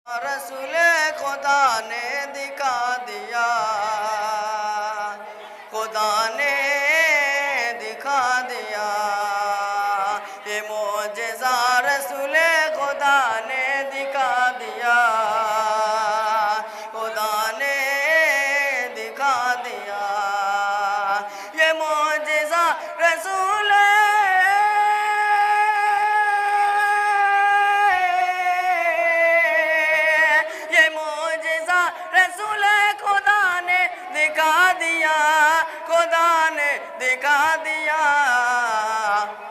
रसूल खुदा ने दिखा दिया, खुदा ने दिखा दिया, ये मोजेज़ा रसूल खुदा ने दिखा दिया, खुदा ने दिखा दिया, ये मोजेज़ा रसूल दिखा दिया, खुदा ने दिखा दिया।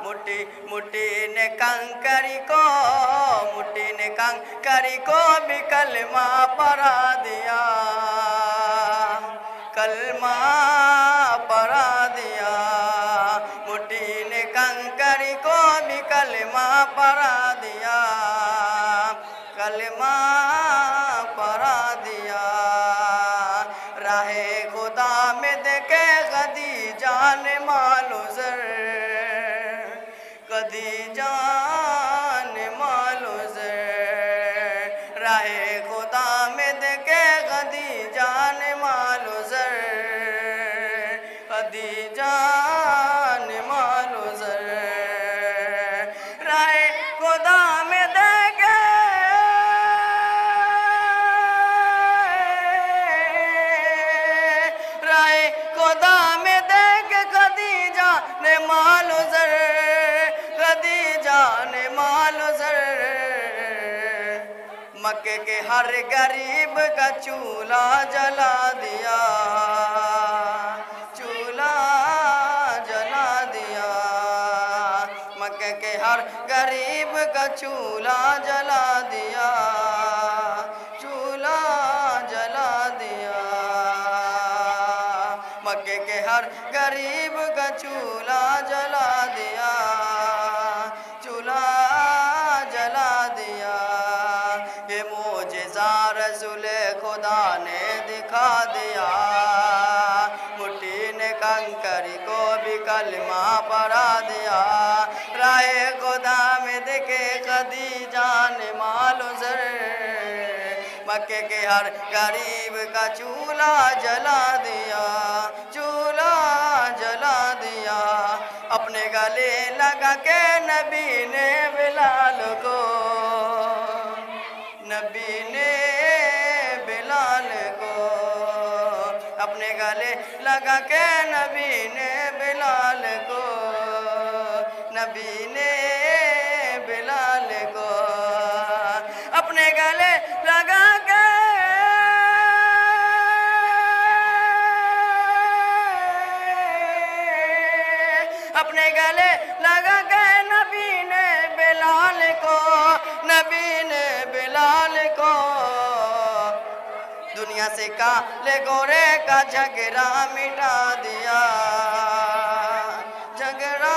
मुट्ठी मुट्ठी ने कंकरी को, मुट्ठी ने कंकरी को भी कलमा पढ़ा दिया, कलमा पढ़ा दिया। मुट्ठी ने कंकरी को भी कलमा पढ़ा दिया, कलमा पढ़ा दिया। राहे खुदा में देखे खदीजा ने मालो ज़र, खदीजा ने मालो ज़र। राहे खुदा में देखे खदीजा ने मालो ज़र, खदीजा ने मालो ज़र। राहे खुदा में देखे खुदा में देख खदीजा ने मालो ज़र, खदीजा ने मालो ज़र। मक्के के हर गरीब का चूल्हा जला दिया, चूल्हा जला दिया। मक्के के हर गरीब का चूल्हा जला दिया, चूल्हा जला दिया। मक्के के हर गरीब का चूल्हा जला दिया, चूल्हा जला दिया। ये मोजेज़ा रसूल खुदा ने दिखा दिया, मुट्ठी ने कंकरी को भी कलमा पढ़ा दिया। राहे खुदा में देखे खदीजा ने मालो ज़र, मक्के के हर गरीब का चूल्हा जला दिया, चूल्हा जला दिया। अपने गले लगा के नबी ने बिलाल को, नबी ने बिलाल को। अपने गले लगा के नबी ने बिलाल को, नबी ने बिलाल को। अपने गले लगा के अपने गले लगा के नबी ने बिलाल को, नबी ने बिलाल को। दुनिया से काले गोरे का झगड़ा मिटा दिया, झगड़ा